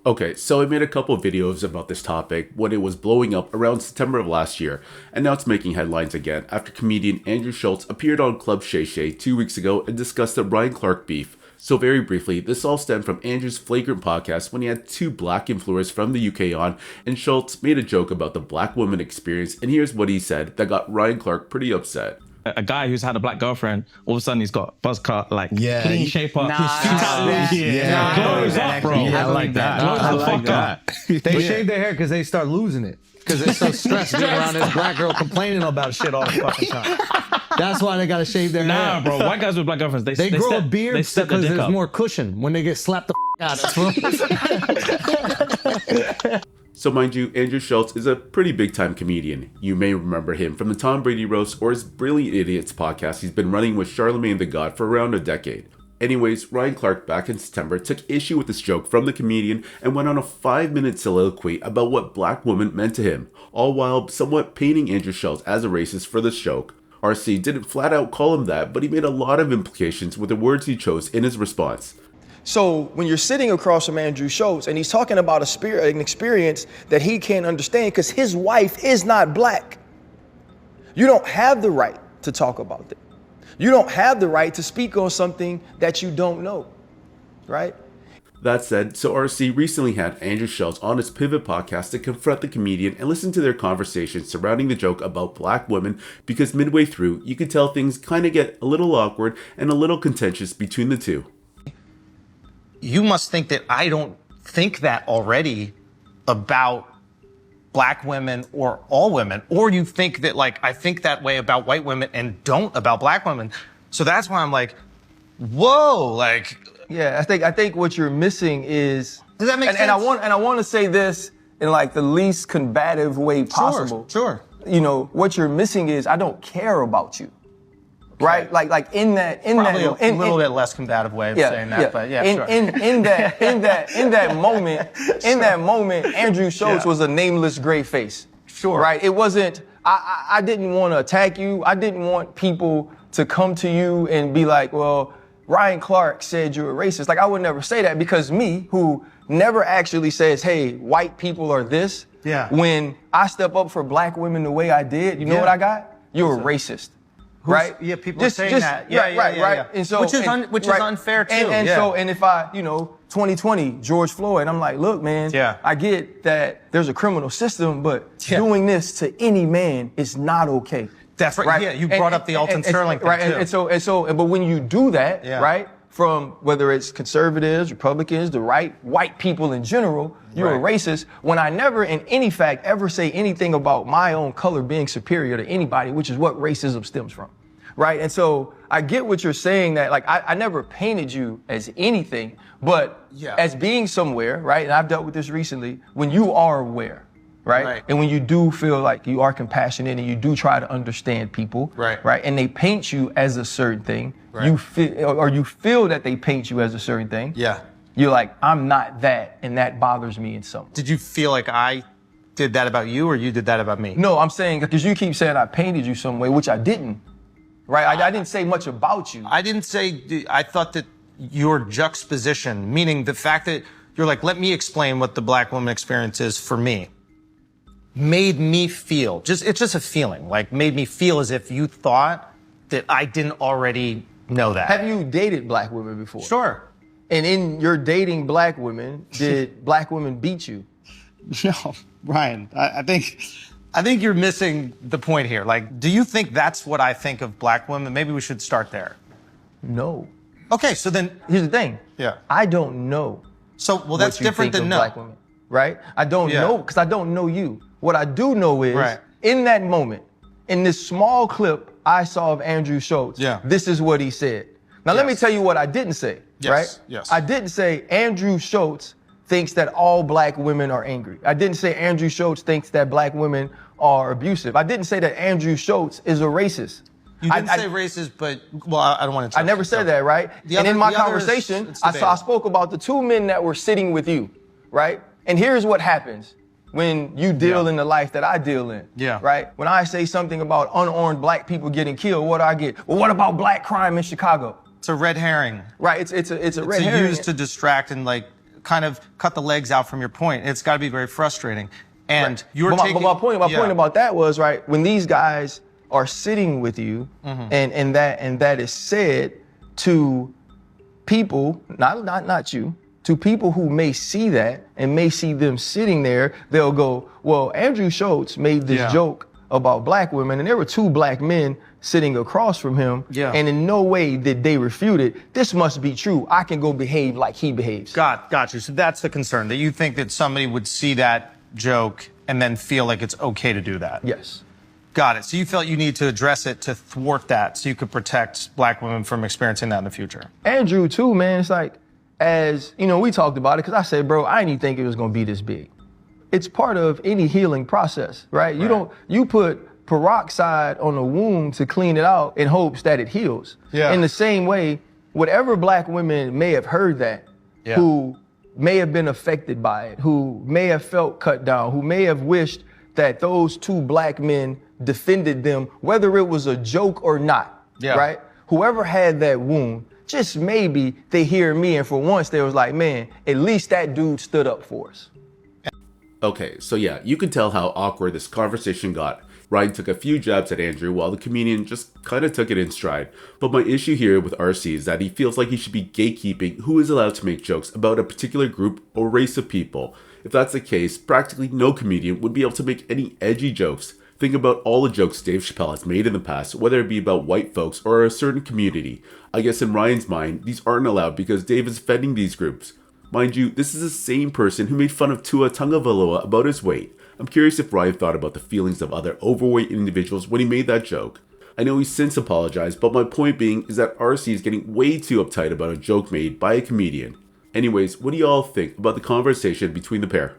Okay, so I made a couple videos about this topic when it was blowing up around September of last year, and now it's making headlines again after comedian Andrew Schulz appeared on Club Shay Shay 2 weeks ago and discussed the Ryan Clark beef. So very briefly, this all stemmed from Andrew's flagrant podcast when he had two black influencers from the UK on, and Schulz made a joke about the black woman experience, and here's what he said that got Ryan Clark pretty upset. A guy who's had a black girlfriend, all of a sudden he's got buzz cut, like clean shape up. Glows up, bro. I like that. Glows the fuck up. They shave their hair because they start losing it. Because they're so stressed being around this black girl complaining about shit all the fucking time. That's why they gotta shave their hair. Nah, bro. White guys with black girlfriends, they grow step, a beard they step because the dick there's up. more cushion when they get slapped the out of. So mind you, Andrew Schulz is a pretty big time comedian. You may remember him from the Tom Brady roast or his Brilliant Idiots podcast he's been running with Charlemagne the God for around a decade. Anyways, Ryan Clark back in September took issue with this joke from the comedian and went on a 5-minute soliloquy about what black women meant to him, all while somewhat painting Andrew Schulz as a racist for this joke. RC didn't flat out call him that, but he made a lot of implications with the words he chose in his response. So when you're sitting across from Andrew Schulz and he's talking about an experience that he can't understand because his wife is not black, you don't have the right to talk about that. You don't have the right to speak on something that you don't know, right? That said, so RC recently had Andrew Schulz on his Pivot podcast to confront the comedian and listen to their conversation surrounding the joke about black women, because midway through, you could tell things kind of get a little awkward and a little contentious between the two. You must think that I don't think that already about black women or all women, or you think that like I think that way about white women and don't about black women. So that's why I'm like, whoa, like. Yeah, I think what you're missing is. Does that make sense? And I want to say this in like the least combative way possible. Sure. You know, what you're missing is I don't care about you. Right? Like in that Probably a little bit less combative way of saying that, but yeah, sure. In that moment, Andrew Schulz was a nameless gray face. Sure. Right? It wasn't, I didn't want to attack you. I didn't want people to come to you and be like, well, Ryan Clark said you're a racist. Like, I would never say that, because me, who never actually says, hey, white people are this. Yeah. When I step up for black women the way I did, you know what I got? You're a racist. Right? Yeah, people are saying that. Yeah, right. And so, which is unfair too. And if I, 2020, George Floyd, I'm like, look, man, I get that there's a criminal system, but doing this to any man is not okay. That's right. Yeah, you brought up the Alton Sterling thing too. But when you do that, right, from whether it's conservatives, Republicans, the right, white people in general, you're a racist. When I never, in any fact, ever say anything about my own color being superior to anybody, which is what racism stems from, right? And so I get what you're saying, that like I never painted you as anything, but as being somewhere, right? And I've dealt with this recently. When you are aware. Right? And when you do feel like you are compassionate and you do try to understand people, right? And they paint you as a certain thing, you feel that they paint you as a certain thing. Yeah. You're like, I'm not that, and that bothers me in some way. Did you feel like I did that about you, or you did that about me? No, I'm saying, because you keep saying I painted you some way, which I didn't. Right? I didn't say much about you. I didn't say, I thought that your juxtaposition, meaning the fact that you're like, let me explain what the black woman experience is for me, made me feel, it's just a feeling, like made me feel as if you thought that I didn't already know that. Have you dated black women before? Sure. And in your dating black women, did black women beat you? No, Ryan, I think you're missing the point here. Like, do you think that's what I think of black women? Maybe we should start there. No. Okay, so then here's the thing. Yeah. I don't know. So, well, that's different than no. Black women, right? I don't know, because I don't know you. What I do know is, in that moment, in this small clip I saw of Andrew Schulz, this is what he said. Now, let me tell you what I didn't say, right? Yes. I didn't say Andrew Schulz thinks that all black women are angry. I didn't say Andrew Schulz thinks that black women are abusive. I didn't say that Andrew Schulz is a racist. You didn't say racist, but, well, I don't want to. I never said that, right? And in my conversation, I spoke about the two men that were sitting with you, right? And here's what happens when you deal in the life that I deal in, right? When I say something about unarmed black people getting killed, what do I get? Well, what about black crime in Chicago? It's a red herring. Right, it's a red herring. It's used to distract and like kind of cut the legs out from your point. It's got to be very frustrating. And you're but taking... my point about that was, right, when these guys are sitting with you and that is said to people, not you, to people who may see that and may see them sitting there, they'll go, well, Andrew Schulz made this joke about black women, and there were 2 black men sitting across from him, and in no way did they refute it. This must be true. I can go behave like he behaves. Got you. So that's the concern, that you think that somebody would see that joke and then feel like it's okay to do that. Yes. Got it. So you felt you need to address it to thwart that so you could protect black women from experiencing that in the future. Andrew, too, man, it's like, as, you know, we talked about it, because I said, bro, I didn't even think it was going to be this big. It's part of any healing process, right? You put peroxide on a wound to clean it out in hopes that it heals. Yeah. In the same way, whatever black women may have heard that, who may have been affected by it, who may have felt cut down, who may have wished that those 2 black men defended them, whether it was a joke or not, right? Whoever had that wound, just maybe they hear me, and for once they was like, man, at least that dude stood up for us. Okay, so yeah, you can tell how awkward this conversation got. Ryan took a few jabs at Andrew while the comedian just kinda took it in stride. But my issue here with RC is that he feels like he should be gatekeeping who is allowed to make jokes about a particular group or race of people. If that's the case, practically no comedian would be able to make any edgy jokes. Think about all the jokes Dave Chappelle has made in the past, whether it be about white folks or a certain community. I guess in Ryan's mind, these aren't allowed because Dave is offending these groups. Mind you, this is the same person who made fun of Tua Tagovailoa about his weight. I'm curious if Ryan thought about the feelings of other overweight individuals when he made that joke. I know he's since apologized, but my point being is that RC is getting way too uptight about a joke made by a comedian. Anyways, what do y'all think about the conversation between the pair?